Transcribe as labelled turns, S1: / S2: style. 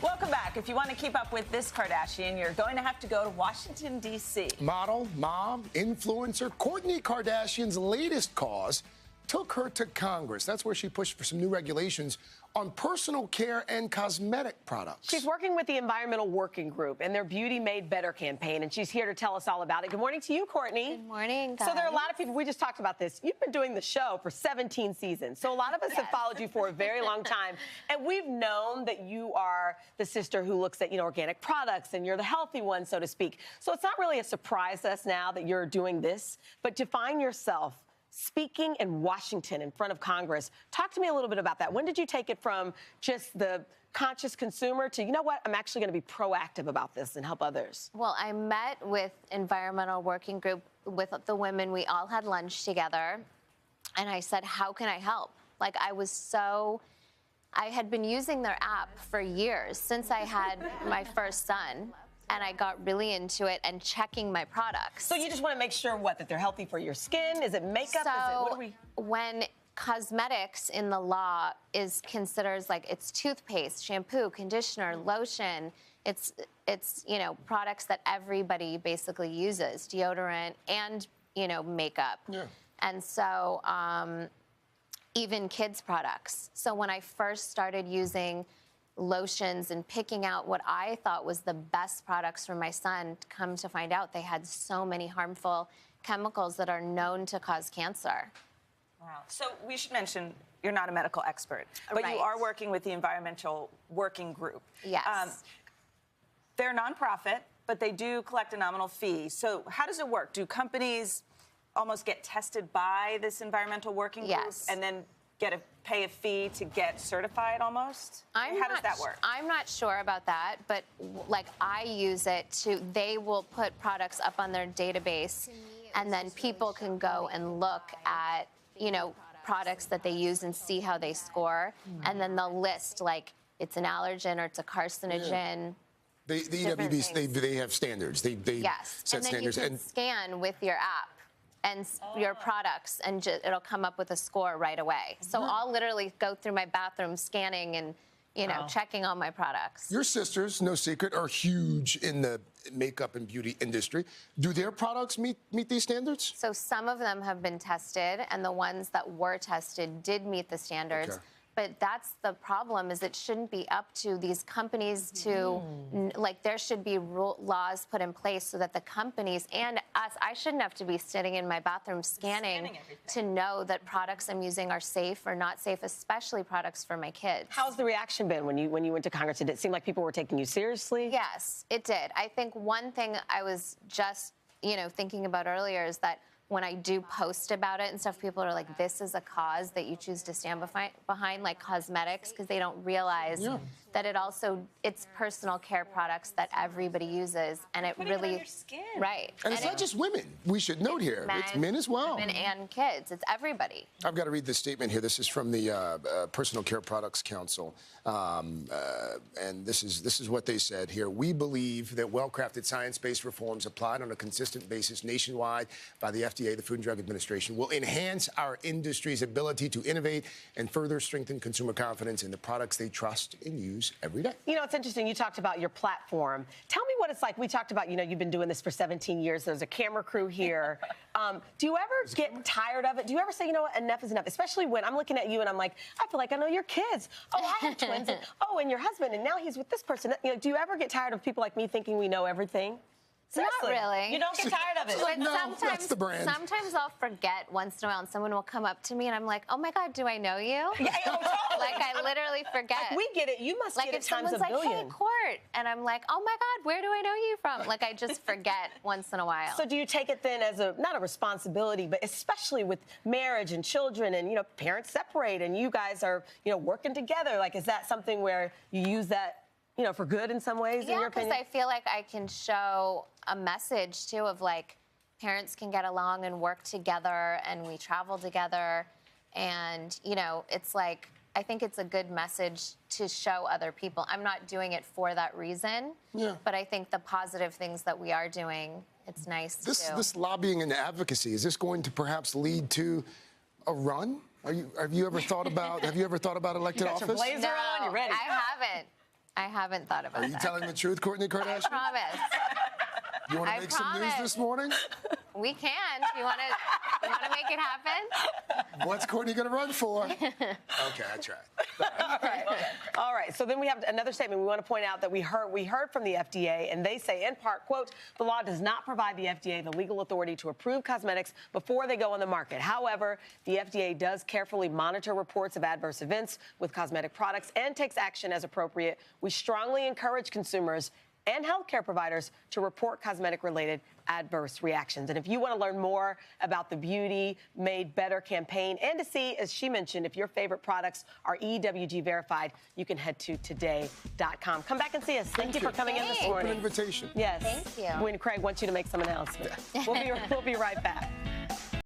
S1: Welcome back. If you want to keep up with this Kardashian, you're going to have to go to Washington, D.C.
S2: Model, mom, influencer, Kourtney Kardashian's latest cause took her to Congress. That's where she pushed for some new regulations on personal care and cosmetic products.
S3: She's working with the Environmental Working Group and their Beauty Made Better campaign, and she's here to tell us all about it. Good morning to you, Kourtney.
S4: Good morning, guys.
S3: So there are a lot of people, we just talked about this. You've been doing the show for 17 seasons. So a lot of us have followed you for a very long time. And we've known that you are the sister who looks at, organic products, and you're the healthy one, so to speak. So it's not really a surprise to us now that you're doing this, but to find yourself speaking in Washington in front of Congress. Talk to me a little bit about that. When did you take it from just the conscious consumer to, you know what, I'm actually going to be proactive about this and help others?
S4: Well, I met with Environmental Working Group with the women. We all had lunch together. And I said, how can I help? I had been using their app for years since I had my first son. And I got really into it and checking my products.
S3: So you just want to make sure, that they're healthy for your skin? Is it makeup?
S4: When cosmetics in the law is considered it's toothpaste, shampoo, conditioner, lotion, it's products that everybody basically uses, deodorant and, makeup. Yeah. And so even kids' products. So when I first started using lotions and picking out what I thought was the best products for my son, come to find out they had so many harmful chemicals that are known to cause cancer.
S1: Wow. So we should mention you're not a medical expert, but
S4: Right.
S1: You are working with the Environmental Working Group.
S4: Yes.
S1: They're a nonprofit, but they do collect a nominal fee. So how does it work? Do companies almost get tested by this Environmental Working Group
S4: Yes.
S1: and then pay a fee to get certified almost? How does that work?
S4: I'm not sure about that, but I use it they will put products up on their database, and then people can go and look at, products that they use and see how they score. And then they'll list it's an allergen or it's a carcinogen.
S2: The EWB, they have standards. They
S4: Yes.
S2: set
S4: And then
S2: standards.
S4: you can scan with your app and your products, and it'll come up with a score right away. So I'll literally go through my bathroom scanning and, checking all my products.
S2: Your sisters, no secret, are huge in the makeup and beauty industry. Do their products meet these standards?
S4: So some of them have been tested, and the ones that were tested did meet the standards.
S2: Okay.
S4: But that's the problem, is it shouldn't be up to these companies to, there should be laws put in place so that the companies and us, I shouldn't have to be sitting in my bathroom scanning to know that products I'm using are safe or not safe, especially products for my kids.
S3: How's the reaction been when you went to Congress? Did it seem like people were taking you seriously?
S4: Yes, it did. I think one thing I was just, thinking about earlier is that when I do post about it and stuff, people are like, this is a cause that you choose to stand behind, like cosmetics, because they don't realize that it's personal care products that everybody uses, and it
S1: Put
S4: really,
S1: it on your skin.
S4: right.
S2: And it's not just women. We should note here. It's men as well.
S4: Women and kids. It's everybody.
S2: I've got to read this statement here. This is from the Personal Care Products Council, and this is what they said here. We believe that well-crafted science-based reforms applied on a consistent basis nationwide by the FDA, the Food and Drug Administration, will enhance our industry's ability to innovate and further strengthen consumer confidence in the products they trust and use every day.
S3: It's interesting. You talked about your platform. Tell me what it's like. We talked about, you've been doing this for 17 years. There's a camera crew here. Do you ever get tired of it? Do you ever say, what, enough is enough? Especially when I'm looking at you and I'm like, I feel like I know your kids. Oh, I have twins. And your husband, and now he's with this person. Do you ever get tired of people like me thinking we know everything?
S4: Seriously. Not really.
S1: You don't get tired of it.
S4: But
S2: No, that's the brand.
S4: Sometimes I'll forget once in a while, and someone will come up to me, and I'm like, oh my God, do I know you?
S3: Yeah, totally.
S4: I literally forget.
S3: We get it. You must get it times a
S4: billion. Like if someone's like, hey, Court, and I'm like, oh my God, where do I know you from? I just forget once in a while.
S3: So do you take it then as not a responsibility, but especially with marriage and children and, parents separate and you guys are, working together? Is that something where you use that, for good in some ways, in your opinion?
S4: Yeah, because I feel like I can show a message, too, of, parents can get along and work together, and we travel together. And, it's I think it's a good message to show other people. I'm not doing it for that reason, but I think the positive things that we are doing, it's nice to do.
S2: This lobbying and advocacy, is this going to perhaps lead to a run? Have you ever thought about elected office?
S3: Blazer on, you ready?
S4: I haven't. I haven't thought about
S2: Are you
S4: that.
S2: telling the truth, Kourtney Kardashian?
S4: I promise.
S2: You want to
S4: I
S2: make some news
S4: promise.
S2: this morning?
S4: We can. You want to make it happen?
S2: What's Kourtney going to run for? Okay, I tried.
S3: All right. So then we have another statement we want to point out that we heard from the FDA, and they say, in part, quote, the law does not provide the FDA the legal authority to approve cosmetics before they go on the market. However, the FDA does carefully monitor reports of adverse events with cosmetic products and takes action as appropriate. We strongly encourage consumers and healthcare providers to report cosmetic-related adverse reactions. And if you want to learn more about the Beauty Made Better campaign and to see, as she mentioned, if your favorite products are EWG verified, you can head to today.com. Come back and see us. Thank you for coming in this
S4: Thanks.
S3: morning.
S2: Open invitation.
S3: Yes.
S4: Thank you.
S3: When Craig wants you to make some announcement. We'll be right back.